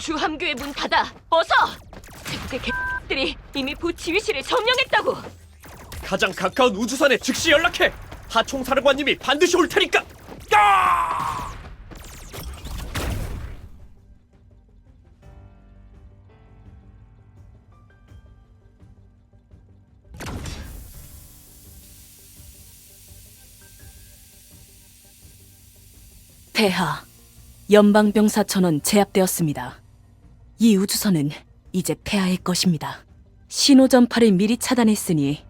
주함교의 문 닫아! 어서! 제국의 개들이 이미 부지휘실을 점령했다고! 가장 가까운 우주선에 즉시 연락해! 하총사령관님이 반드시 올 테니까! 야! 폐하, 연방병사 전원 제압되었습니다. 이 우주선은 이제 폐하의 것입니다. 신호전파를 미리 차단했으니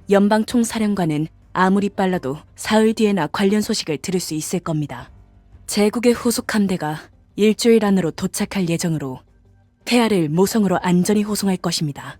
연방총사령관은 아무리 빨라도 사흘 뒤에나 관련 소식을 들을 수 있을 겁니다. 제국의 후속 함대가 일주일 안으로 도착할 예정으로 폐하를 모성으로 안전히 호송할 것입니다.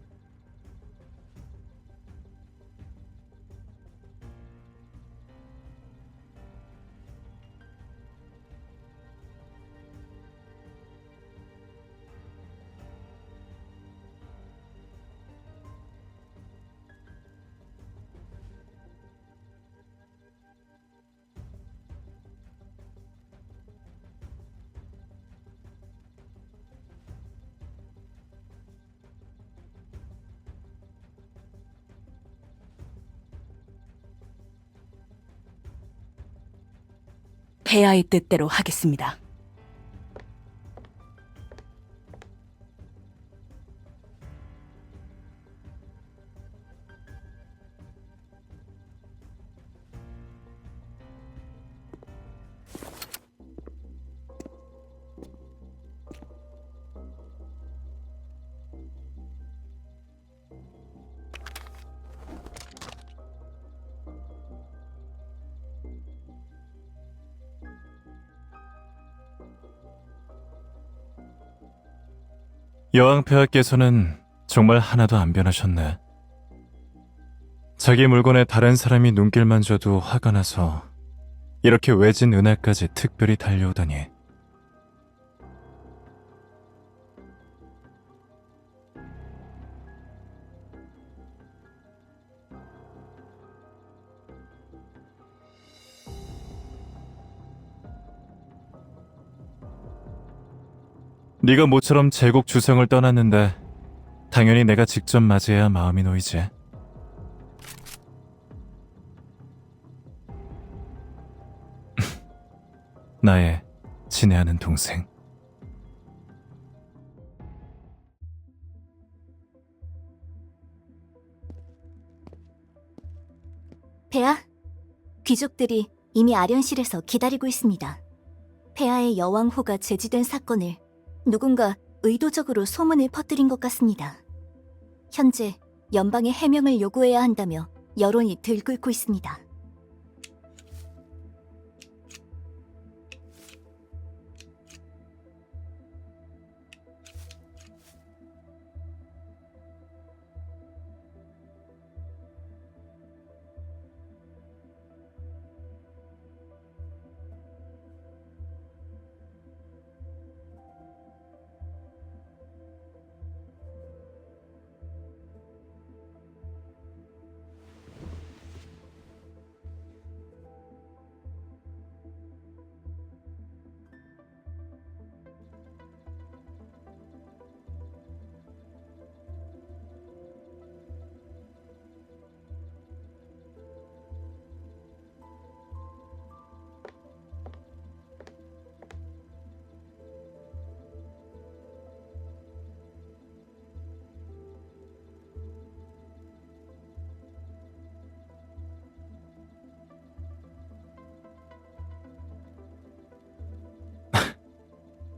폐하의 뜻대로 하겠습니다. 여왕폐하께서는 정말 하나도 안 변하셨네. 자기 물건에 다른 사람이 눈길만 줘도 화가 나서 이렇게 외진 은하까지 특별히 달려오다니. 네가 모처럼 제국 주성을 떠났는데 당연히 내가 직접 맞이해야 마음이 놓이지. 나의 친애하는 동생. 폐하, 귀족들이 이미 아련실에서 기다리고 있습니다. 폐하의 여왕호가 제지된 사건을 누군가 의도적으로 소문을 퍼뜨린 것 같습니다. 현재 연방의 해명을 요구해야 한다며 여론이 들끓고 있습니다.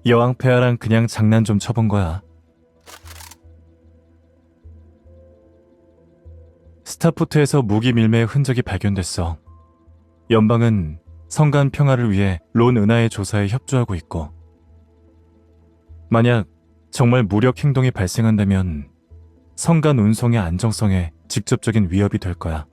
여왕폐하랑 그냥 장난 좀 쳐본 거야. 스타포트에서 무기 밀매의 흔적이 발견됐어. 연방은 성간 평화를 위해 론 은하의 조사에 협조하고 있고, 만약 정말 무력 행동이 발생한다면 성간 운송의 안정성에 직접적인 위협이 될 거야.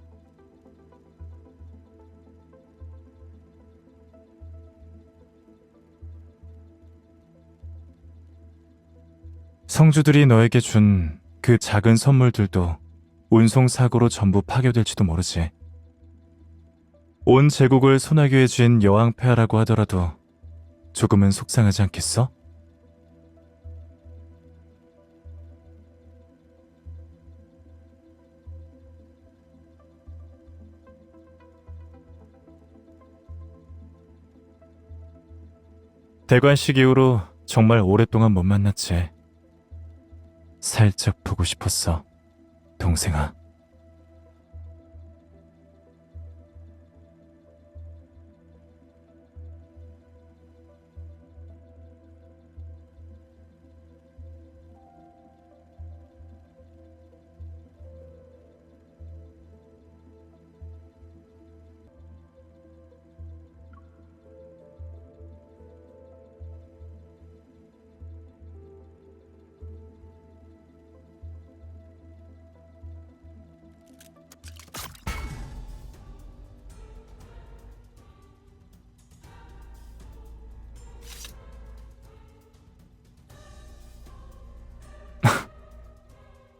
성주들이 너에게 준 그 작은 선물들도 운송사고로 전부 파괴될지도 모르지. 온 제국을 소나기에 쥔 여왕폐하라고 하더라도 조금은 속상하지 않겠어? 대관식 이후로 정말 오랫동안 못 만났지. 살짝 보고 싶었어, 동생아.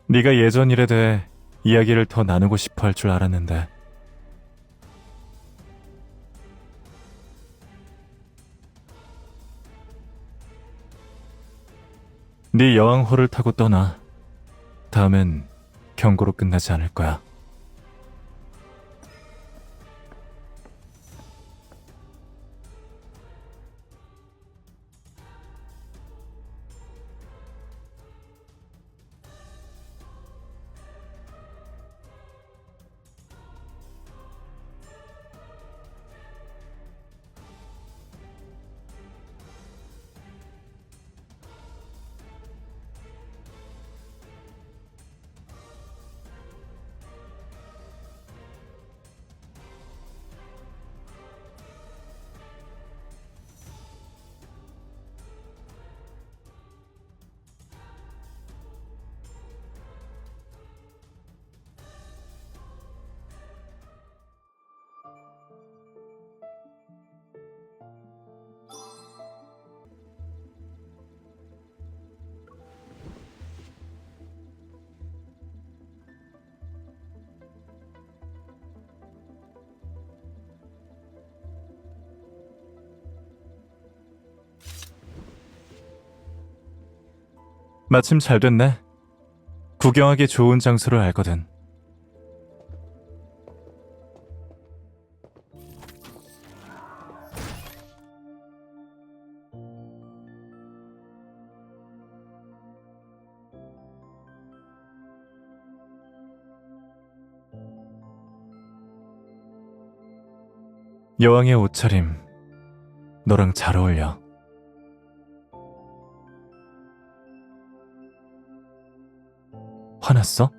네가 예전 일에 대해 이야기를 더 나누고 싶어 할 줄 알았는데. 네 여왕호를 타고 떠나. 다음엔 경고로 끝나지 않을 거야. 마침 잘 됐네. 구경하기 좋은 장소를 알거든. 여왕의 옷차림, 너랑 잘 어울려. 화났어?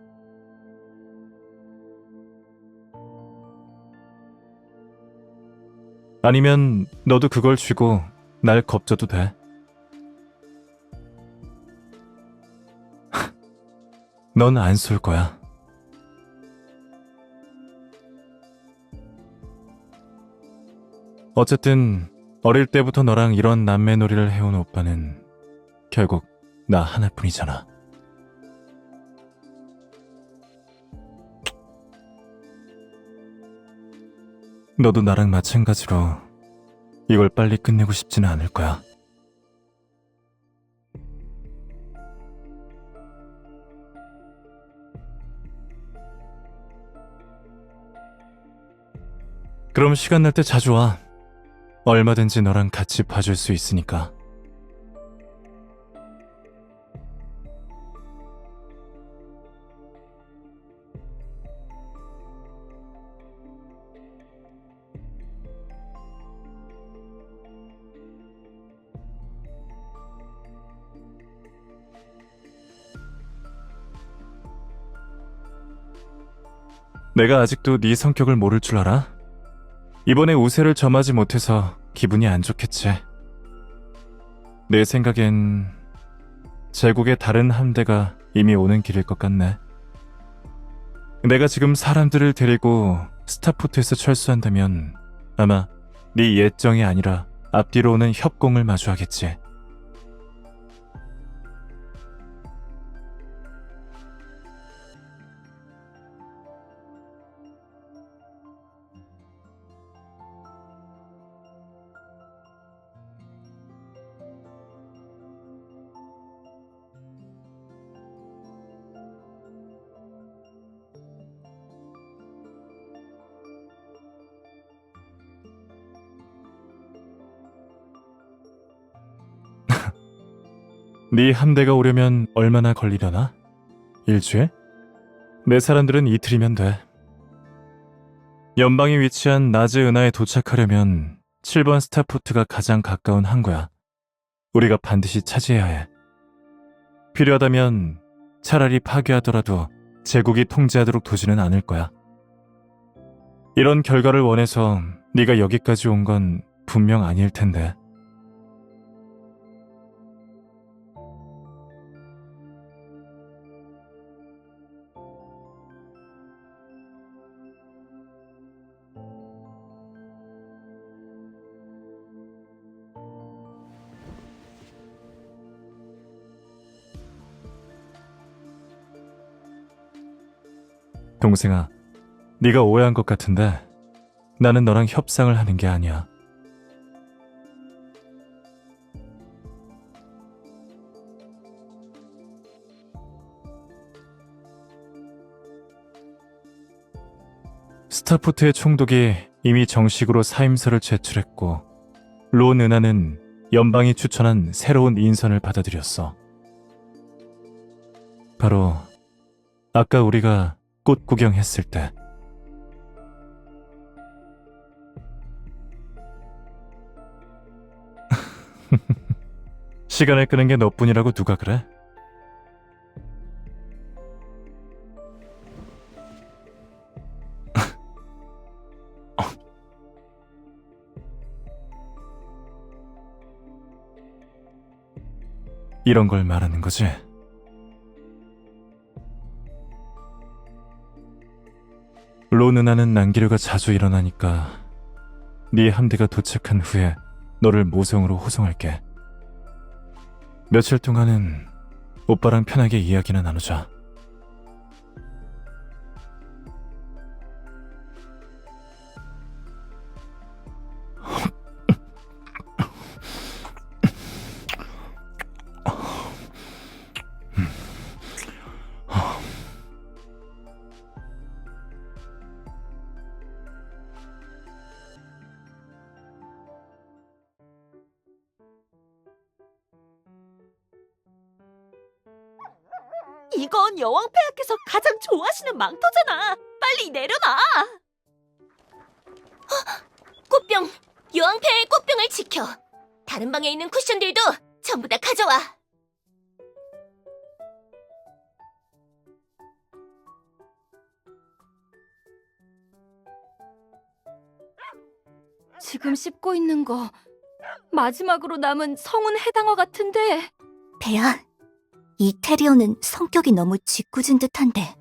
아니면 너도 그걸 쥐고 날 겁줘도 돼. 넌 안 쏠 거야. 어쨌든 어릴 때부터 너랑 이런 남매놀이를 해온 오빠는 결국 나 하나뿐이잖아. 너도 나랑 마찬가지로 이걸 빨리 끝내고 싶지는 않을 거야. 그럼 시간 날 때 자주 와. 얼마든지 너랑 같이 봐줄 수 있으니까. 내가 아직도 네 성격을 모를 줄 알아? 이번에 우세를 점하지 못해서 기분이 안 좋겠지. 내 생각엔 제국의 다른 함대가 이미 오는 길일 것 같네. 내가 지금 사람들을 데리고 스타포트에서 철수한다면 아마 네 예정이 아니라 앞뒤로 오는 협공을 마주하겠지. 네 함대가 오려면 얼마나 걸리려나? 일주일? 내 사람들은 이틀이면 돼. 연방이 위치한 나즈 은하에 도착하려면 7번 스타포트가 가장 가까운 항구야. 우리가 반드시 차지해야 해. 필요하다면 차라리 파괴하더라도 제국이 통제하도록 두지는 않을 거야. 이런 결과를 원해서 네가 여기까지 온 건 분명 아닐 텐데. 동생아, 네가 오해한 것 같은데 나는 너랑 협상을 하는 게 아니야. 스타포트의 총독이 이미 정식으로 사임서를 제출했고 론 은하는 연방이 추천한 새로운 인선을 받아들였어. 바로 아까 우리가 꽃 구경했을 때. 시간을 끄는 게 너뿐이라고 누가 그래? 이런 걸 말하는 거지? 론 은하는 난기류가 자주 일어나니까 네 함대가 도착한 후에 너를 모성으로 호송할게. 며칠 동안은 오빠랑 편하게 이야기나 나누자. 이건 여왕 폐하께서 가장 좋아하시는 망토잖아. 빨리 내려놔. 꽃병, 여왕 폐하의 꽃병을 지켜. 다른 방에 있는 쿠션들도 전부 다 가져와. 지금 씹고 있는 거 마지막으로 남은 성운 해당어 같은데. 배야, 이 테리어는 성격이 너무 짓궂은 듯한데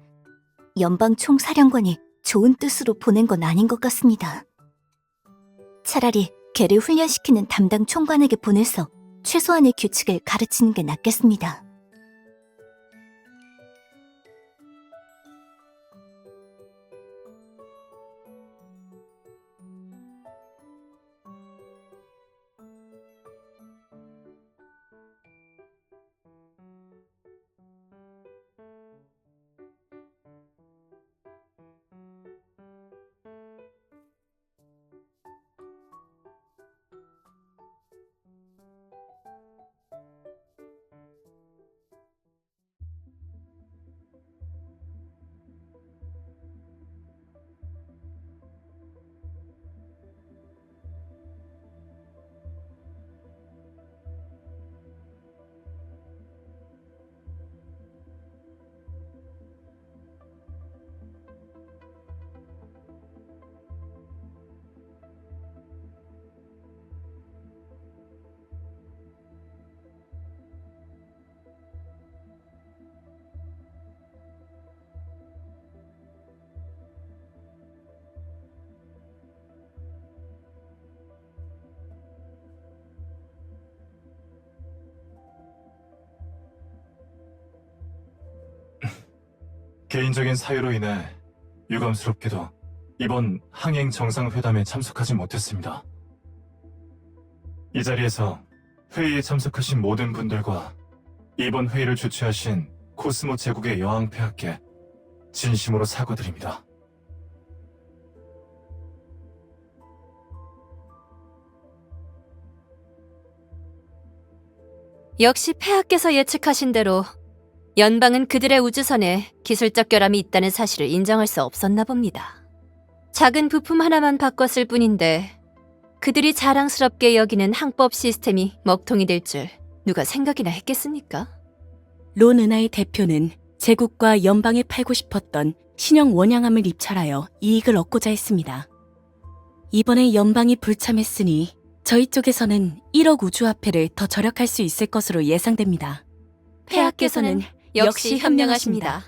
연방 총사령관이 좋은 뜻으로 보낸 건 아닌 것 같습니다. 차라리 걔를 훈련시키는 담당 총관에게 보내서 최소한의 규칙을 가르치는 게 낫겠습니다. 개인적인 사유로 인해 유감스럽게도 이번 항행 정상회담에 참석하지 못했습니다. 이 자리에서 회의에 참석하신 모든 분들과 이번 회의를 주최하신 코스모 제국의 여왕 폐하께 진심으로 사과드립니다. 역시 폐하께서 예측하신 대로 연방은 그들의 우주선에 기술적 결함이 있다는 사실을 인정할 수 없었나 봅니다. 작은 부품 하나만 바꿨을 뿐인데 그들이 자랑스럽게 여기는 항법 시스템이 먹통이 될 줄 누가 생각이나 했겠습니까? 론 은하의 대표는 제국과 연방에 팔고 싶었던 신형 원양함을 입찰하여 이익을 얻고자 했습니다. 이번에 연방이 불참했으니 저희 쪽에서는 1억 우주화폐를 더 절약할 수 있을 것으로 예상됩니다. 폐하께서는 역시 현명하십니다.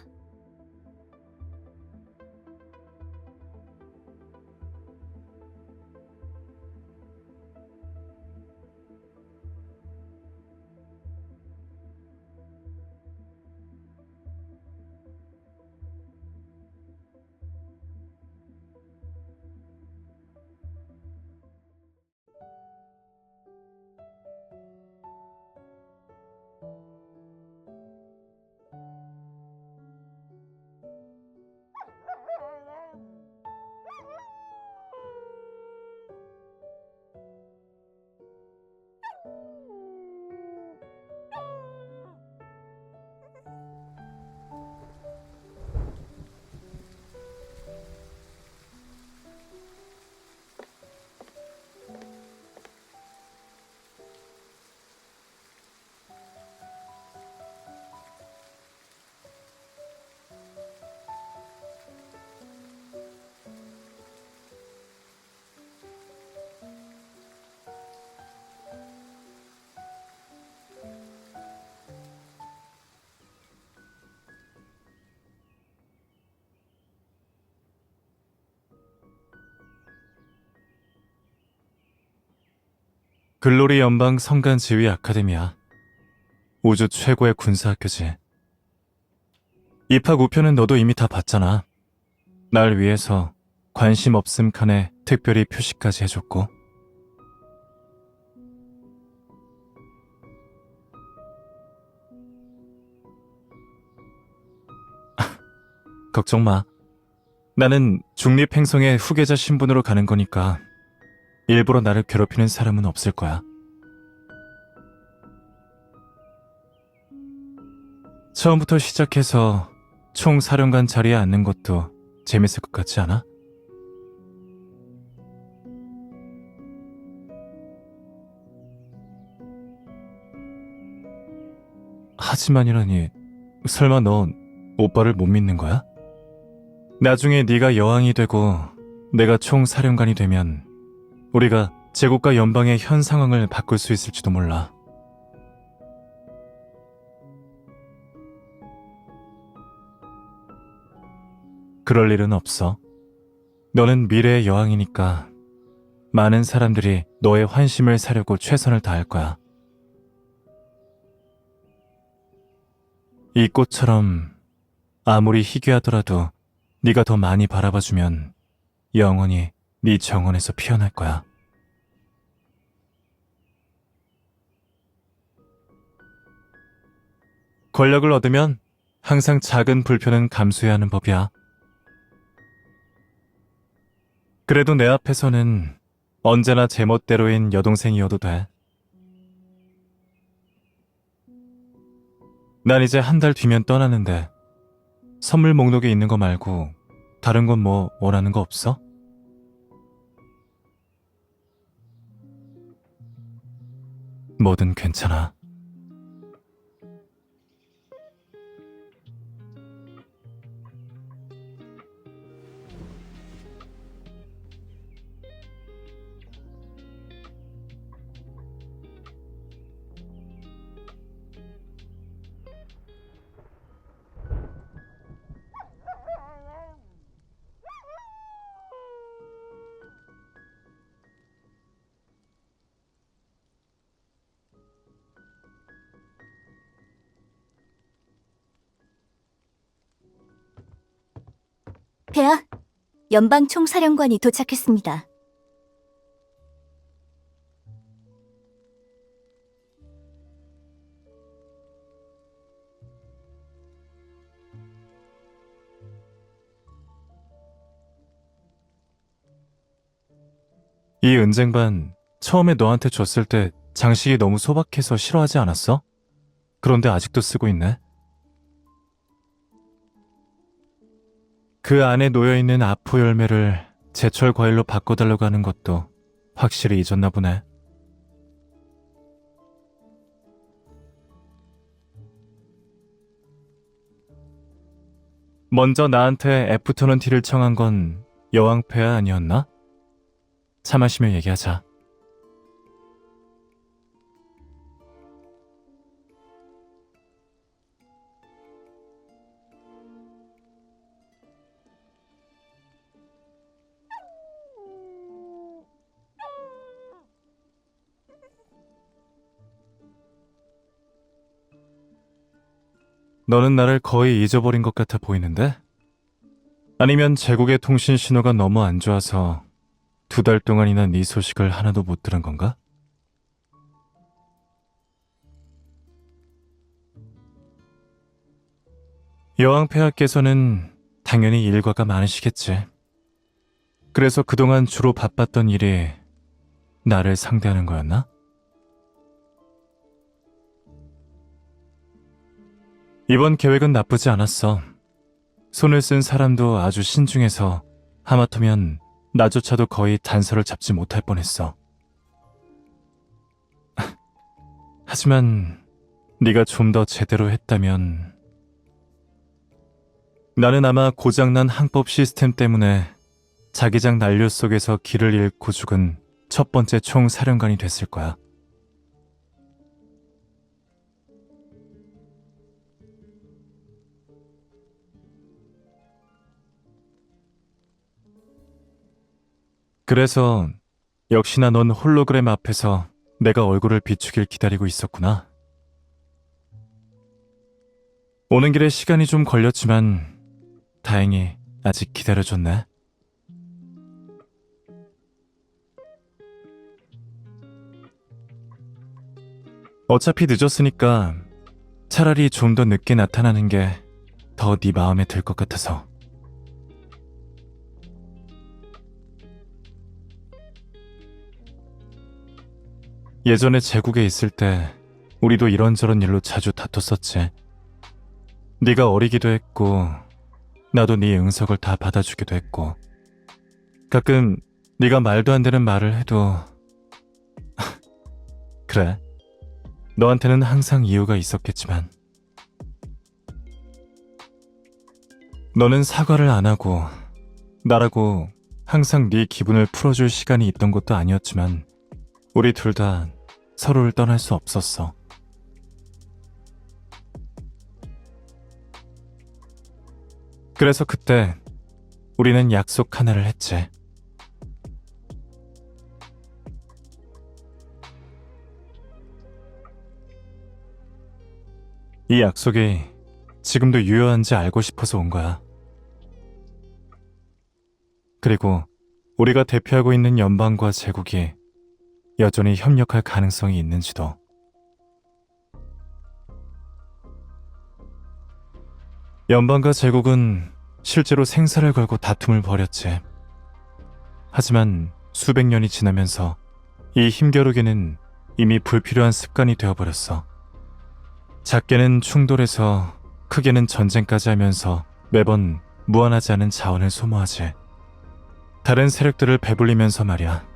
글로리 연방 성간 지휘 아카데미야. 우주 최고의 군사학교지. 입학 우표는 너도 이미 다 봤잖아. 날 위해서 관심 없음 칸에 특별히 표시까지 해줬고. 걱정 마. 나는 중립행성의 후계자 신분으로 가는 거니까 일부러 나를 괴롭히는 사람은 없을 거야. 처음부터 시작해서 총사령관 자리에 앉는 것도 재밌을 것 같지 않아? 하지만이라니, 설마 너 오빠를 못 믿는 거야? 나중에 네가 여왕이 되고 내가 총사령관이 되면 우리가 제국과 연방의 현 상황을 바꿀 수 있을지도 몰라. 그럴 일은 없어. 너는 미래의 여왕이니까 많은 사람들이 너의 환심을 사려고 최선을 다할 거야. 이 꽃처럼 아무리 희귀하더라도 네가 더 많이 바라봐주면 영원히 네 정원에서 피어날 거야. 권력을 얻으면 항상 작은 불편은 감수해야 하는 법이야. 그래도 내 앞에서는 언제나 제멋대로인 여동생이어도 돼. 난 이제 한 달 뒤면 떠나는데 선물 목록에 있는 거 말고 다른 건 뭐 원하는 거 없어? 뭐든 괜찮아. 폐하, 연방 총사령관이 도착했습니다. 이 은쟁반 처음에 너한테 줬을 때 장식이 너무 소박해서 싫어하지 않았어? 그런데 아직도 쓰고 있네. 그 안에 놓여있는 아포 열매를 제철 과일로 바꿔달라고 하는 것도 확실히 잊었나 보네. 먼저 나한테 애프터눈 티를 청한 건 여왕폐하 아니었나? 차 마시며 얘기하자. 너는 나를 거의 잊어버린 것 같아 보이는데? 아니면 제국의 통신 신호가 너무 안 좋아서 2달 동안이나 네 소식을 하나도 못 들은 건가? 여왕폐하께서는 당연히 일과가 많으시겠지. 그래서 그동안 주로 바빴던 일이 나를 상대하는 거였나? 이번 계획은 나쁘지 않았어. 손을 쓴 사람도 아주 신중해서 하마터면 나조차도 거의 단서를 잡지 못할 뻔했어. 하지만 네가 좀 더 제대로 했다면 나는 아마 고장난 항법 시스템 때문에 자기장 난류 속에서 길을 잃고 죽은 첫 번째 총사령관이 됐을 거야. 그래서 역시나 넌 홀로그램 앞에서 내가 얼굴을 비추길 기다리고 있었구나. 오는 길에 시간이 좀 걸렸지만 다행히 아직 기다려줬네. 어차피 늦었으니까 차라리 좀 더 늦게 나타나는 게 더 네 마음에 들 것 같아서. 예전에 제국에 있을 때 우리도 이런저런 일로 자주 다퉜었지. 네가 어리기도 했고 나도 네 응석을 다 받아주기도 했고 가끔 네가 말도 안 되는 말을 해도 그래, 너한테는 항상 이유가 있었겠지만 너는 사과를 안 하고 나라고 항상 네 기분을 풀어줄 시간이 있던 것도 아니었지만 우리 둘 다 서로를 떠날 수 없었어. 그래서 그때 우리는 약속 하나를 했지. 이 약속이 지금도 유효한지 알고 싶어서 온 거야. 그리고 우리가 대표하고 있는 연방과 제국이 여전히 협력할 가능성이 있는지도. 연방과 제국은 실제로 생사를 걸고 다툼을 벌였지. 하지만 수백 년이 지나면서 이 힘겨루기는 이미 불필요한 습관이 되어버렸어. 작게는 충돌해서 크게는 전쟁까지 하면서 매번 무한하지 않은 자원을 소모하지. 다른 세력들을 배불리면서 말이야.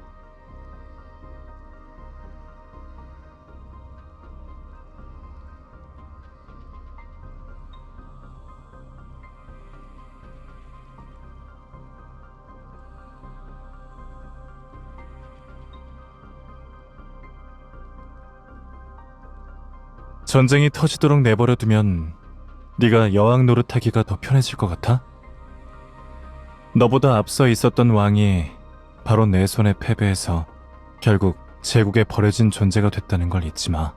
전쟁이 터지도록 내버려두면 네가 여왕 노릇하기가 더 편해질 것 같아? 너보다 앞서 있었던 왕이 바로 내 손에 패배해서 결국 제국에 버려진 존재가 됐다는 걸 잊지 마.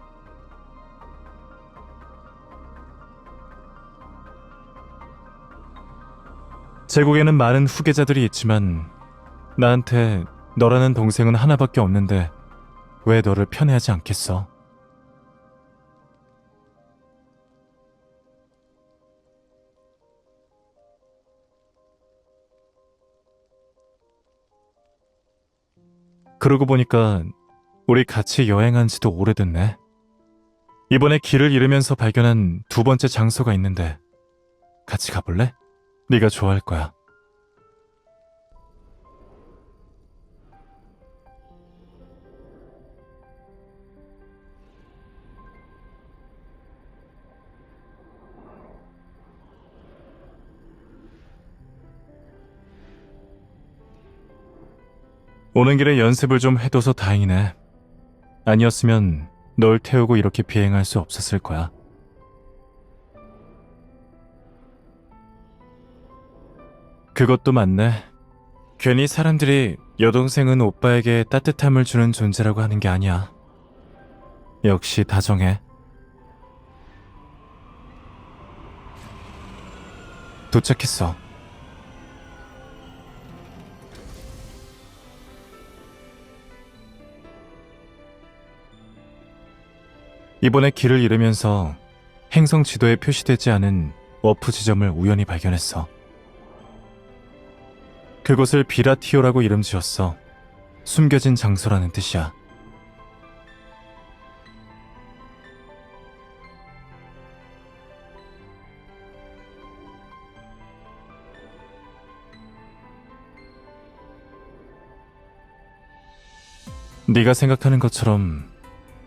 제국에는 많은 후계자들이 있지만 나한테 너라는 동생은 하나밖에 없는데 왜 너를 편애하지 않겠어? 그러고 보니까 우리 같이 여행한 지도 오래됐네. 이번에 길을 잃으면서 발견한 두 번째 장소가 있는데 같이 가볼래? 네가 좋아할 거야. 오는 길에 연습을 좀 해둬서 다행이네. 아니었으면 널 태우고 이렇게 비행할 수 없었을 거야. 그것도 맞네. 괜히 사람들이 여동생은 오빠에게 따뜻함을 주는 존재라고 하는 게 아니야. 역시 다정해. 도착했어. 이번에 길을 잃으면서 행성 지도에 표시되지 않은 워프 지점을 우연히 발견했어. 그곳을 비라티오라고 이름 지었어. 숨겨진 장소라는 뜻이야. 네가 생각하는 것처럼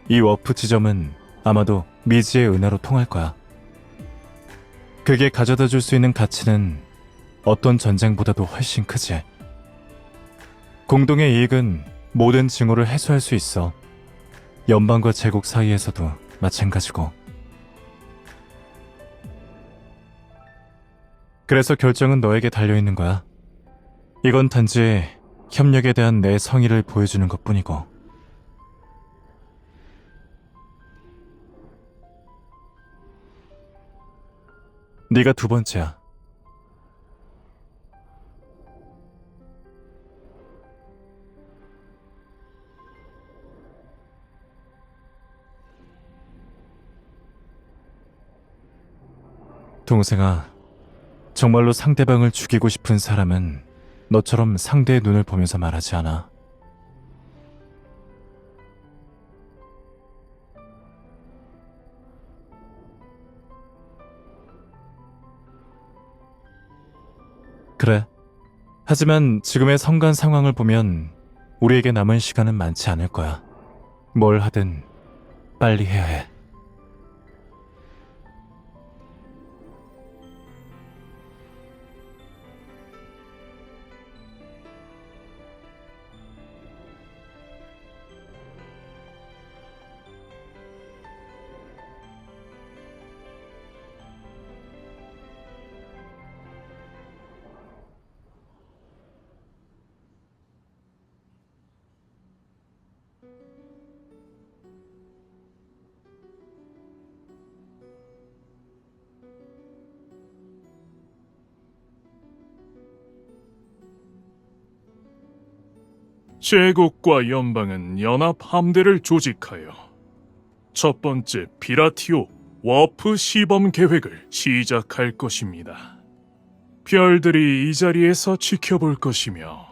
이 워프 지점은 아마도 미지의 은하로 통할 거야. 그게 가져다 줄 수 있는 가치는 어떤 전쟁보다도 훨씬 크지. 공동의 이익은 모든 증오를 해소할 수 있어. 연방과 제국 사이에서도 마찬가지고. 그래서 결정은 너에게 달려있는 거야. 이건 단지 협력에 대한 내 성의를 보여주는 것뿐이고. 네가 두 번째야. 동생아, 정말로 상대방을 죽이고 싶은 사람은 너처럼 상대의 눈을 보면서 말하지 않아. 그래. 하지만 지금의 성간 상황을 보면 우리에게 남은 시간은 많지 않을 거야. 뭘 하든 빨리 해야 해. 제국과 연방은 연합 함대를 조직하여 첫 번째 비라티오 워프 시범 계획을 시작할 것입니다. 별들이 이 자리에서 지켜볼 것이며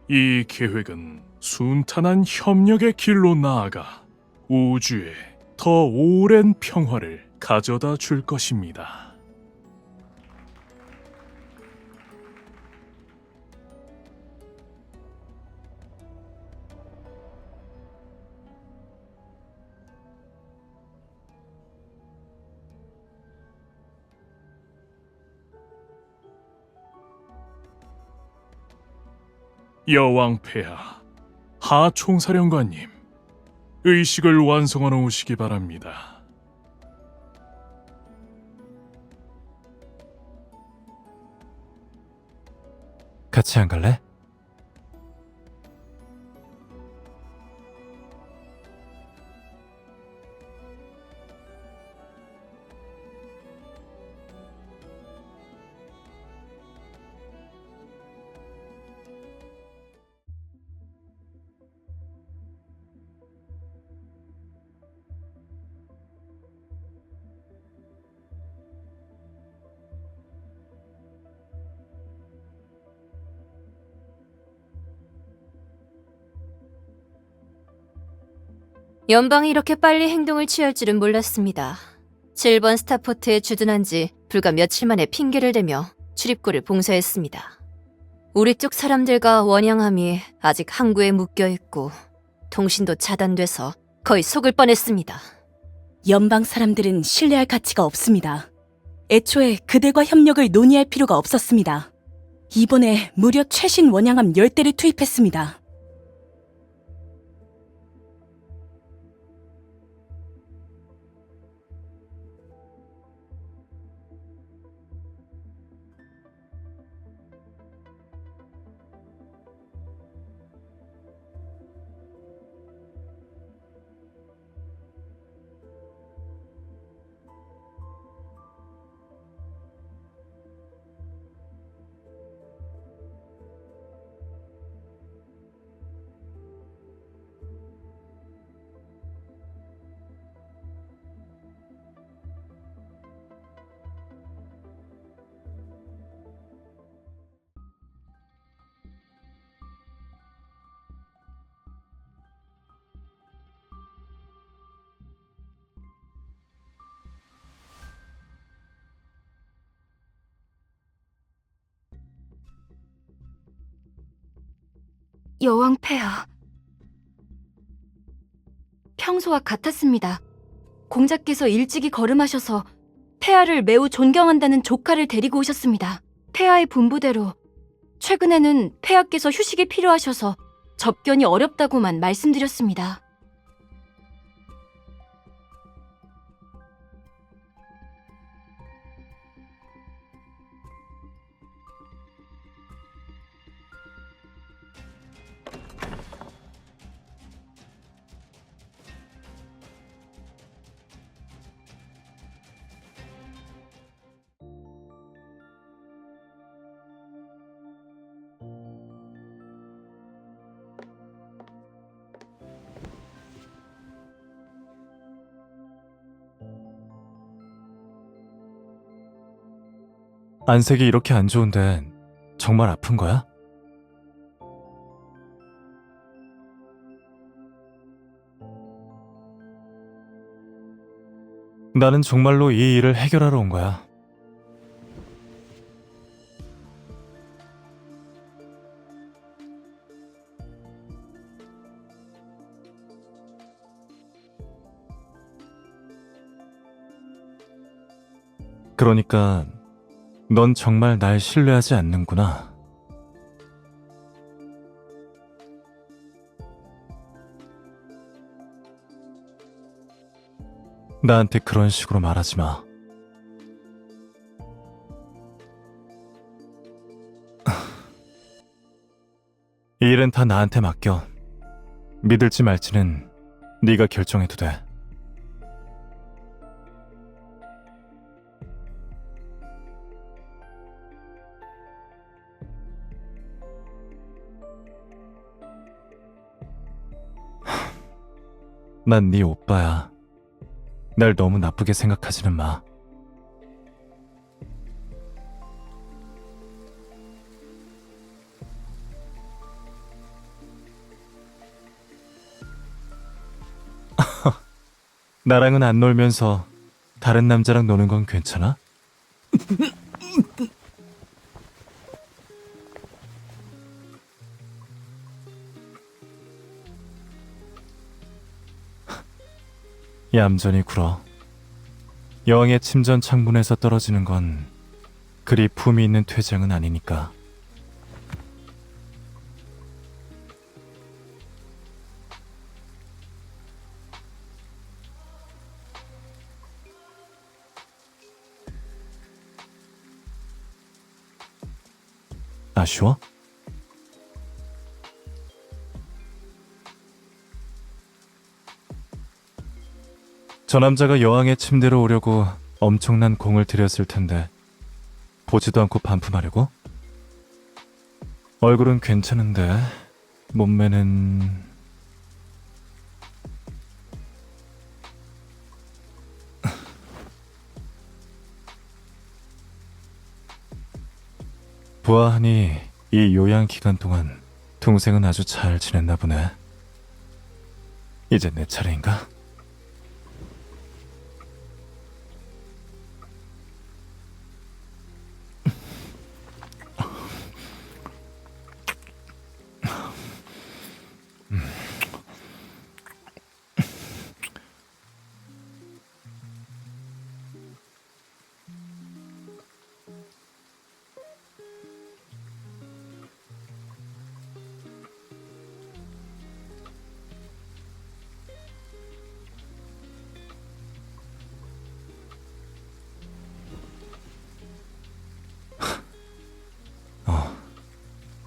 이 계획은 순탄한 협력의 길로 나아가 우주에 더 오랜 평화를 가져다 줄 것입니다. 여왕 폐하, 하 총사령관님, 의식을 완성하러 오시기 바랍니다. 같이 안 갈래? 연방이 이렇게 빨리 행동을 취할 줄은 몰랐습니다. 7번 스타포트에 주둔한 지 불과 며칠 만에 핑계를 대며 출입구를 봉쇄했습니다. 우리 쪽 사람들과 원양함이 아직 항구에 묶여있고 통신도 차단돼서 거의 속을 뻔했습니다. 연방 사람들은 신뢰할 가치가 없습니다. 애초에 그들과 협력을 논의할 필요가 없었습니다. 이번에 무려 최신 원양함 10대를 투입했습니다. 여왕 폐하. 평소와 같았습니다. 공자께서 일찍이 걸음하셔서 폐하를 매우 존경한다는 조카를 데리고 오셨습니다. 폐하의 분부대로 최근에는 폐하께서 휴식이 필요하셔서 접견이 어렵다고만 말씀드렸습니다. 안색이 이렇게 안 좋은데 정말 아픈 거야? 나는 정말로 이 일을 해결하러 온 거야. 그러니까 넌 정말 날 신뢰하지 않는구나. 나한테 그런 식으로 말하지 마. 이 일은 다 나한테 맡겨. 믿을지 말지는 네가 결정해도 돼. 난 네 오빠야. 날 너무 나쁘게 생각하지는 마. 나랑은 안 놀면서 다른 남자랑 노는 건 괜찮아? 얌전히 굴어. 여왕의 침전 창문에서 떨어지는 건 그리 품이 있는 퇴장은 아니니까. 아쉬워? 저 남자가 여왕의 침대로 오려고 엄청난 공을 들였을 텐데 보지도 않고 반품하려고? 얼굴은 괜찮은데 몸매는... 보아하니 이 요양 기간 동안 동생은 아주 잘 지냈나 보네. 이제 내 차례인가?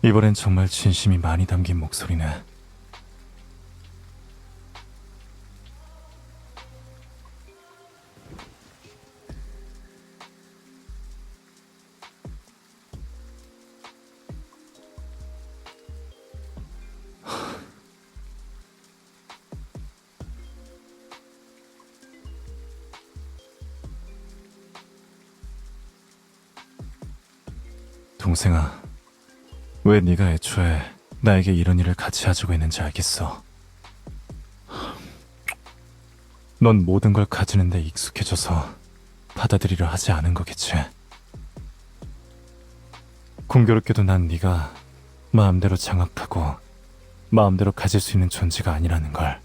이번엔 정말 진심이 많이 담긴 목소리네. 동생아, 왜 네가 애초에 나에게 이런 일을 같이 하자고 했는지 알겠어. 넌 모든 걸 가지는데 익숙해져서 받아들이려 하지 않은 거겠지. 공교롭게도 난 네가 마음대로 장악하고 마음대로 가질 수 있는 존재가 아니라는 걸.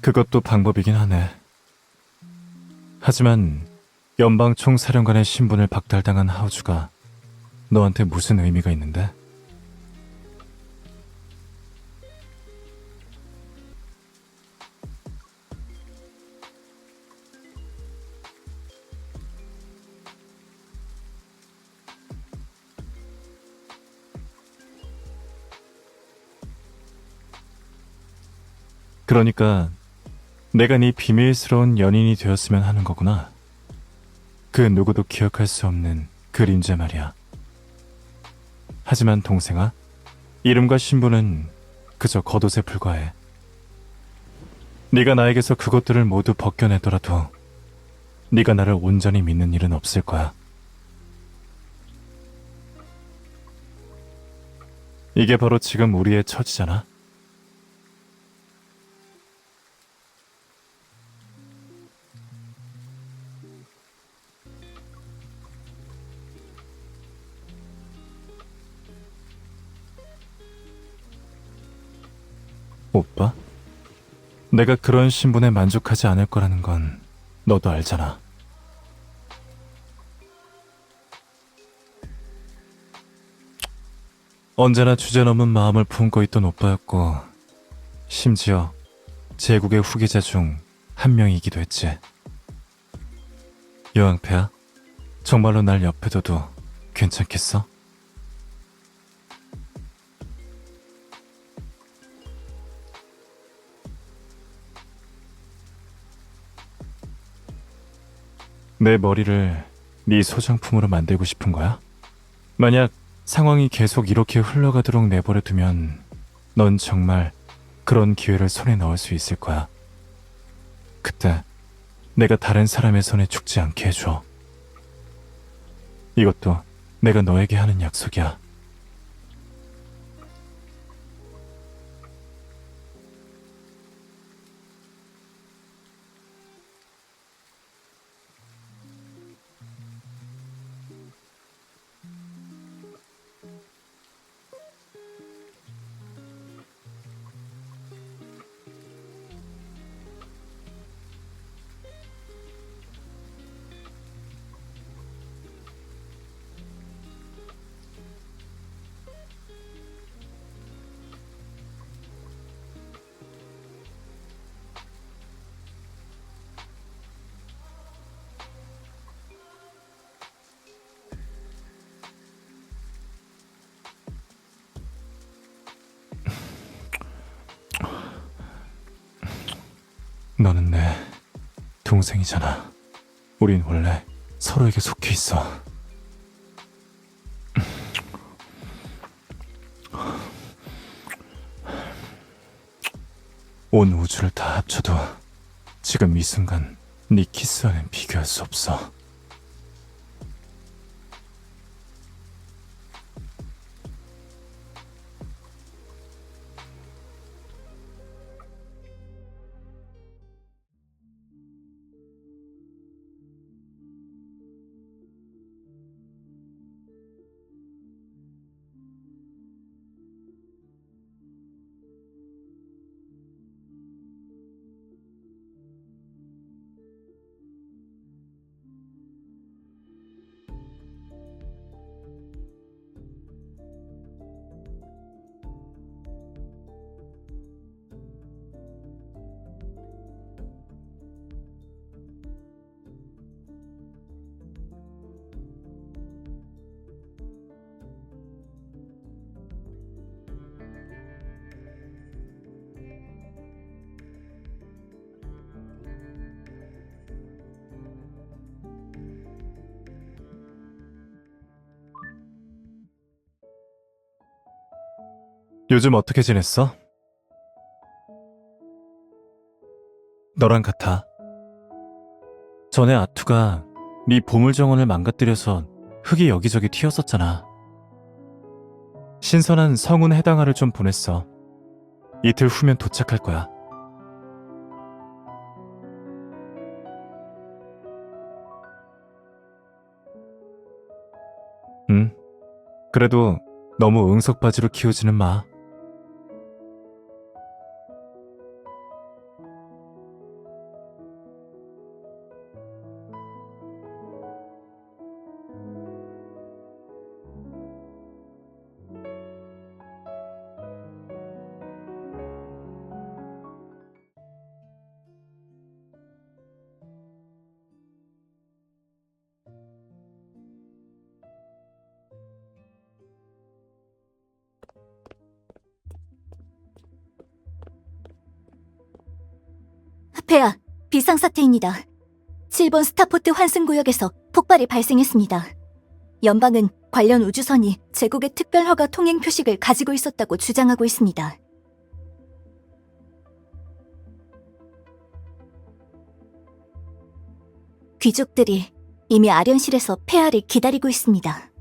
그것도 방법이긴 하네. 하지만 연방총사령관의 신분을 박탈당한 하우주가 너한테 무슨 의미가 있는데? 그러니까 내가 네 비밀스러운 연인이 되었으면 하는 거구나. 그 누구도 기억할 수 없는 그림자 말이야. 하지만 동생아, 이름과 신분은 그저 겉옷에 불과해. 네가 나에게서 그것들을 모두 벗겨내더라도 네가 나를 온전히 믿는 일은 없을 거야. 이게 바로 지금 우리의 처지잖아. 오빠? 내가 그런 신분에 만족하지 않을 거라는 건 너도 알잖아. 언제나 주제넘은 마음을 품고 있던 오빠였고, 심지어 제국의 후계자 중 한 명이기도 했지. 여왕폐야, 정말로 날 옆에 둬도 괜찮겠어? 내 머리를 네 소장품으로 만들고 싶은 거야? 만약 상황이 계속 이렇게 흘러가도록 내버려 두면 넌 정말 그런 기회를 손에 넣을 수 있을 거야. 그때 내가 다른 사람의 손에 죽지 않게 해줘. 이것도 내가 너에게 하는 약속이야. 너는 내 동생이잖아. 우린 원래 서로에게 속해 있어. 온 우주를 다 합쳐도 지금 이 순간 네 키스와는 비교할 수 없어. 요즘 어떻게 지냈어? 너랑 같아. 전에 아투가 네 보물정원을 망가뜨려서 흙이 여기저기 튀었었잖아. 신선한 성운 해당화를 좀 보냈어. 이틀 후면 도착할 거야. 그래도 너무 응석바지로 키우지는 마. 폐하, 비상사태입니다. 7번 스타포트 환승구역에서 폭발이 발생했습니다. 연방은 관련 우주선이 제국의 특별허가 통행 표식을 가지고 있었다고 주장하고 있습니다. 귀족들이 이미 아련실에서 폐하를 기다리고 있습니다.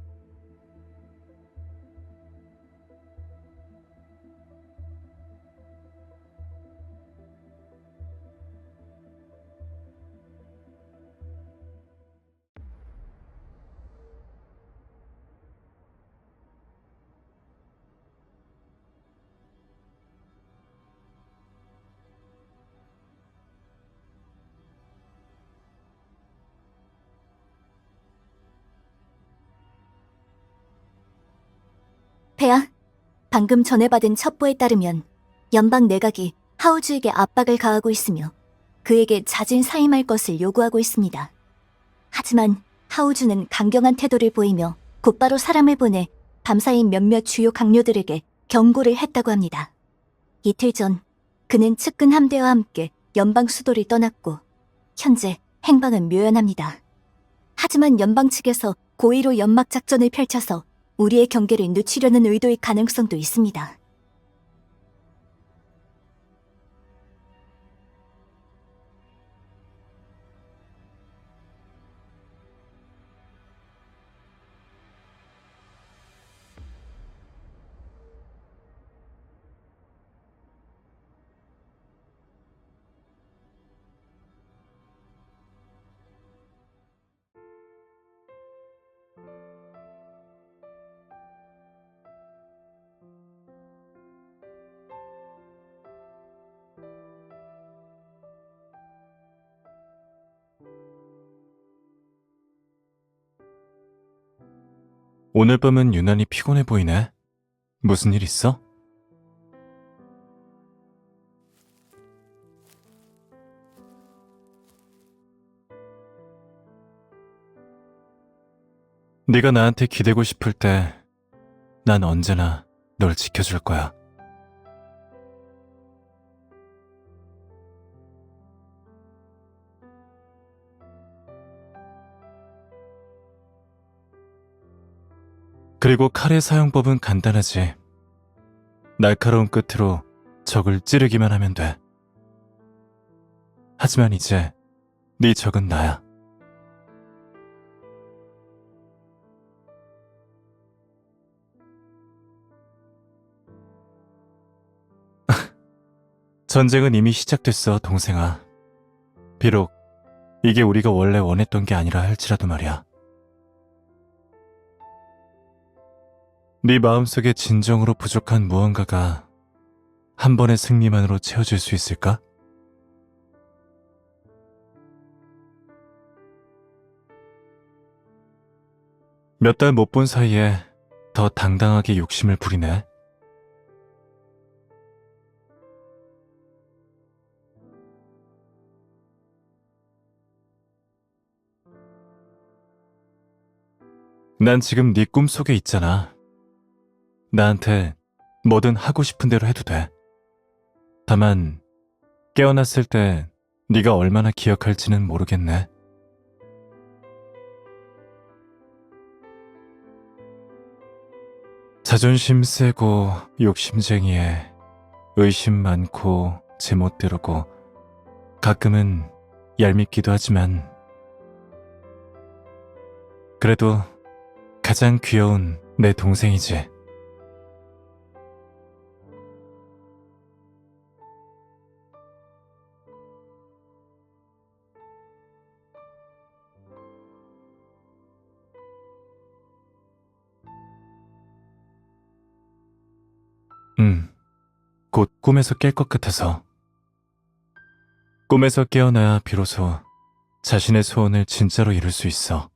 폐하, 방금 전해받은 첩보에 따르면 연방 내각이 하우주에게 압박을 가하고 있으며 그에게 자진 사임할 것을 요구하고 있습니다. 하지만 하우주는 강경한 태도를 보이며 곧바로 사람을 보내 밤사이 몇몇 주요 강요들에게 경고를 했다고 합니다. 이틀 전 그는 측근 함대와 함께 연방 수도를 떠났고 현재 행방은 묘연합니다. 하지만 연방 측에서 고의로 연막 작전을 펼쳐서 우리의 경계를 늦추려는 의도의 가능성도 있습니다. 오늘 밤은 유난히 피곤해 보이네. 무슨 일 있어? 네가 나한테 기대고 싶을 때 난 언제나 널 지켜줄 거야. 그리고 칼의 사용법은 간단하지. 날카로운 끝으로 적을 찌르기만 하면 돼. 하지만 이제 네 적은 나야. 전쟁은 이미 시작됐어, 동생아. 비록 이게 우리가 원래 원했던 게 아니라 할지라도 말이야. 네 마음속에 진정으로 부족한 무언가가 한 번의 승리만으로 채워질 수 있을까? 몇 달 못 본 사이에 더 당당하게 욕심을 부리네. 난 지금 네 꿈속에 있잖아. 나한테 뭐든 하고 싶은 대로 해도 돼. 다만 깨어났을 때 네가 얼마나 기억할지는 모르겠네. 자존심 세고 욕심쟁이에 의심 많고 제멋대로고 가끔은 얄밉기도 하지만 그래도 가장 귀여운 내 동생이지. 곧 꿈에서 깰 것 같아서. 꿈에서 깨어나야 비로소 자신의 소원을 진짜로 이룰 수 있어.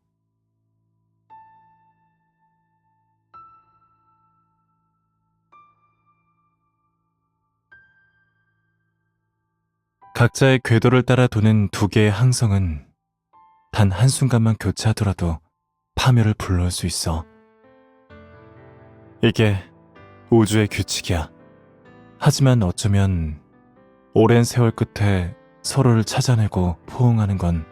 각자의 궤도를 따라 도는 두 개의 항성은 단 한순간만 교차하더라도 파멸을 불러올 수 있어. 이게 우주의 규칙이야. 하지만 어쩌면 오랜 세월 끝에 서로를 찾아내고 포옹하는 건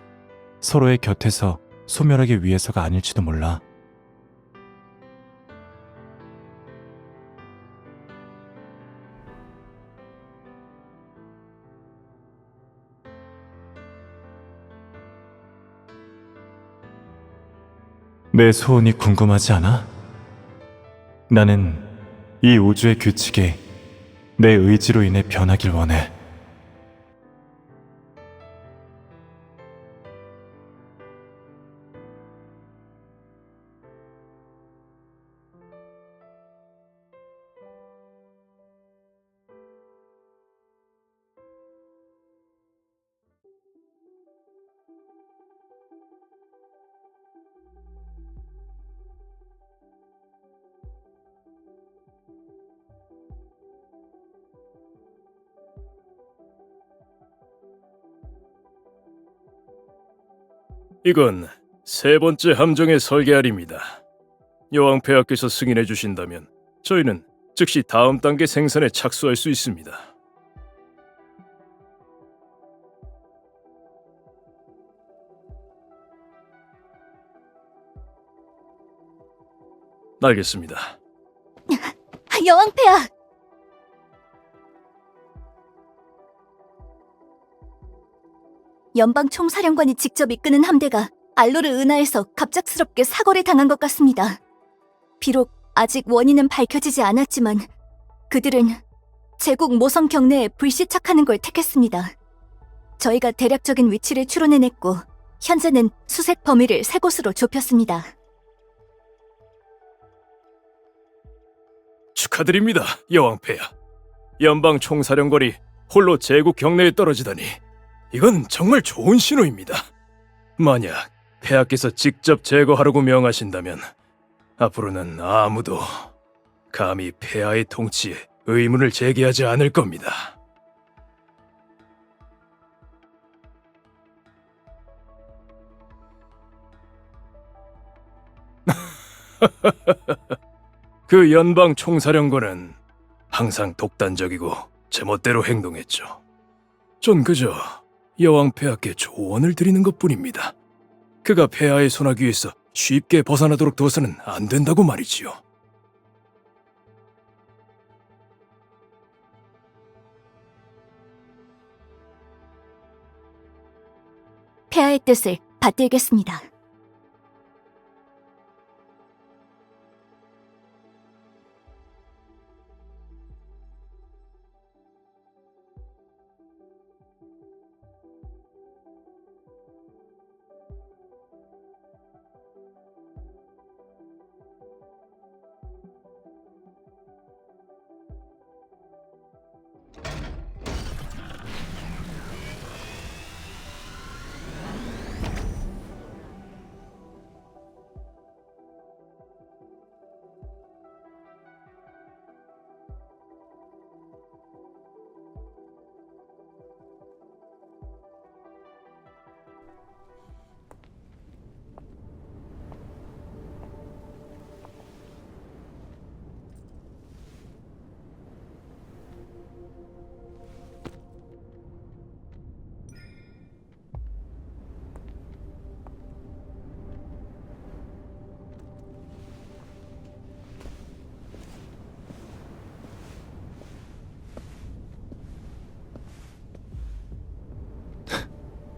서로의 곁에서 소멸하기 위해서가 아닐지도 몰라. 내 소원이 궁금하지 않아? 나는 이 우주의 규칙이 내 의지로 인해 변하길 원해. 이건 세 번째 함정의 설계알입니다. 여왕폐하께서 승인해 주신다면 저희는 즉시 다음 단계 생산에 착수할 수 있습니다. 알겠습니다. 여왕폐하! 연방 총사령관이 직접 이끄는 함대가 알로르 은하에서 갑작스럽게 사고를 당한 것 같습니다. 비록 아직 원인은 밝혀지지 않았지만 그들은 제국 모성 경내에 불시착하는 걸 택했습니다. 저희가 대략적인 위치를 추론해냈고 현재는 수색 범위를 세 곳으로 좁혔습니다. 축하드립니다, 여왕폐하. 연방 총사령관이 홀로 제국 경내에 떨어지다니 이건 정말 좋은 신호입니다. 만약 폐하께서 직접 제거하라고 명하신다면 앞으로는 아무도 감히 폐하의 통치에 의문을 제기하지 않을 겁니다. 그 연방 총사령관은 항상 독단적이고 제멋대로 행동했죠. 전 그저 여왕 폐하께 조언을 드리는 것뿐입니다. 그가 폐하의 손아귀에서 쉽게 벗어나도록 둬서는 안 된다고 말이지요. 폐하의 뜻을 받들겠습니다.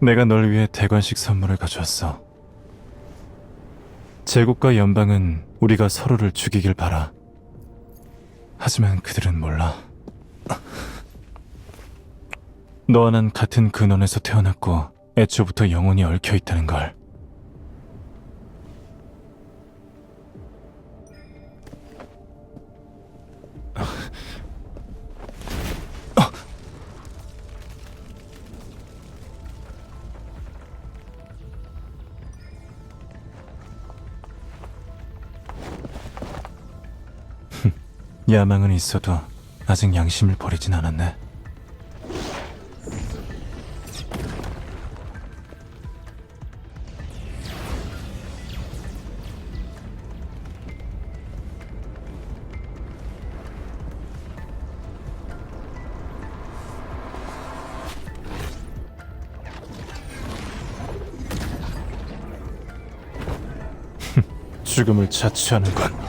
내가 널 위해 대관식 선물을 가져왔어. 제국과 연방은 우리가 서로를 죽이길 바라. 하지만 그들은 몰라. 너와 난 같은 근원에서 태어났고 애초부터 영혼이 얽혀 있다는 걸. 야망은 있어도 아직 양심을 버리진 않았네. 죽음을 자취하는군.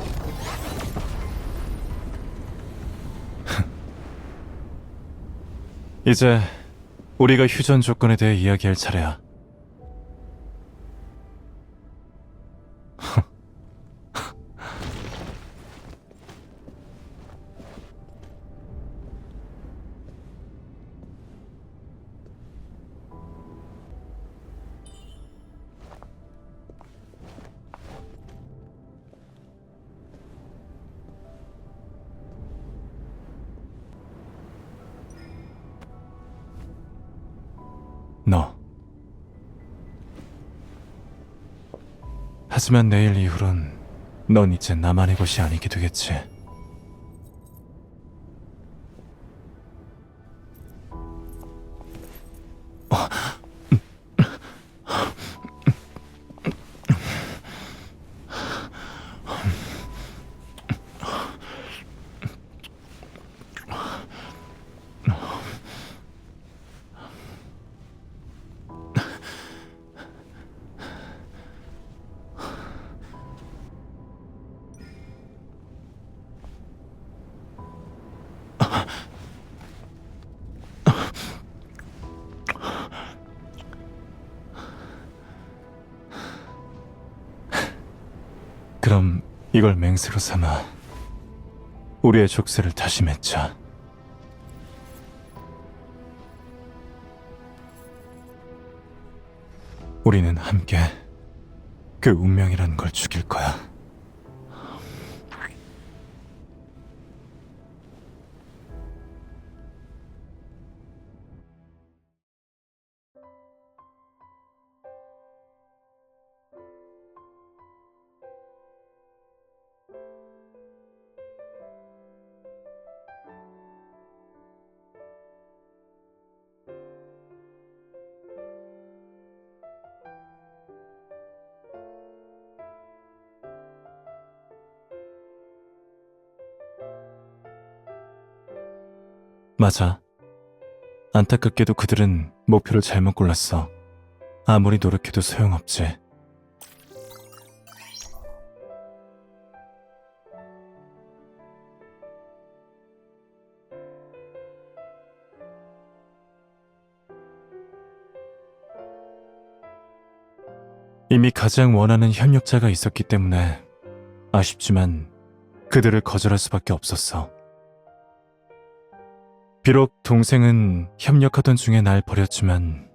이제 우리가 휴전 조건에 대해 이야기할 차례야. 너. 하지만 내일 이후론 넌 이제 나만의 것이 아니게 되겠지. 그럼 이걸 맹세로 삼아 우리의 족쇄를 다시 맺자. 우리는 함께 그 운명이라는 걸 죽일 거야. 맞아. 안타깝게도 그들은 목표를 잘못 골랐어. 아무리 노력해도 소용없지. 이미 가장 원하는 협력자가 있었기 때문에 아쉽지만 그들을 거절할 수밖에 없었어. 비록 동생은 협력하던 중에 날 버렸지만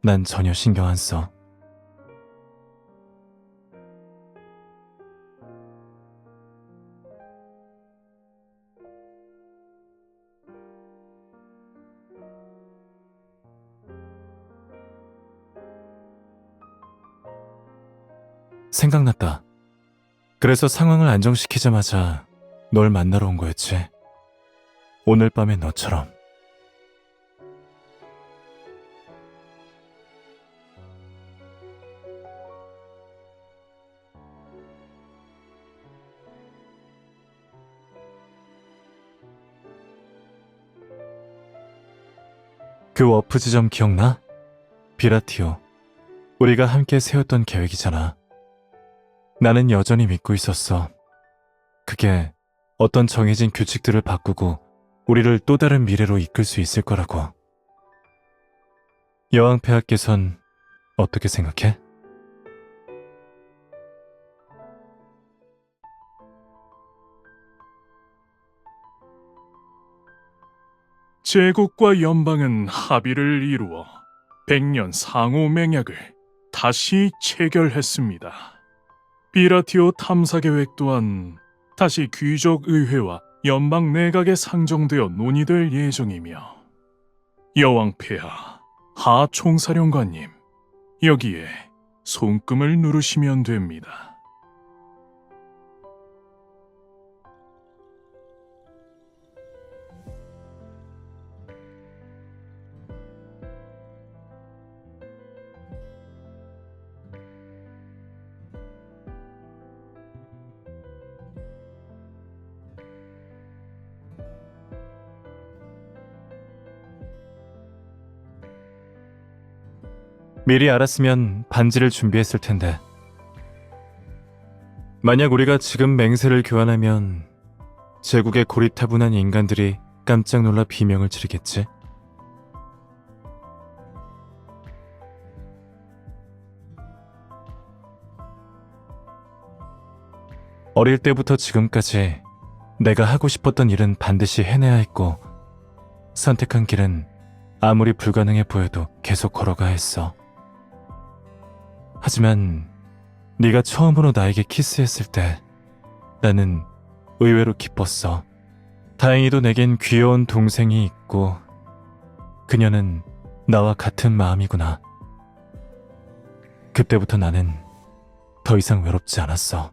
난 전혀 신경 안 써. 생각났다. 그래서 상황을 안정시키자마자 널 만나러 온 거였지. 오늘 밤의 너처럼. 그 워프 지점 기억나? 비라티오. 우리가 함께 세웠던 계획이잖아. 나는 여전히 믿고 있었어. 그게 어떤 정해진 규칙들을 바꾸고 우리를 또 다른 미래로 이끌 수 있을 거라고. 여왕폐하께선 어떻게 생각해? 제국과 연방은 합의를 이루어 100년 상호 맹약을 다시 체결했습니다. 비라티오 탐사 계획 또한 다시 귀족 의회와 연방 내각에 상정되어 논의될 예정이며 여왕 폐하, 하 총사령관님, 여기에 손금을 누르시면 됩니다. 미리 알았으면 반지를 준비했을 텐데. 만약 우리가 지금 맹세를 교환하면 제국의 고리타분한 인간들이 깜짝 놀라 비명을 지르겠지? 어릴 때부터 지금까지 내가 하고 싶었던 일은 반드시 해내야 했고 선택한 길은 아무리 불가능해 보여도 계속 걸어가야 했어. 하지만 네가 처음으로 나에게 키스했을 때 나는 의외로 기뻤어. 다행히도 내겐 귀여운 동생이 있고 그녀는 나와 같은 마음이구나. 그때부터 나는 더 이상 외롭지 않았어.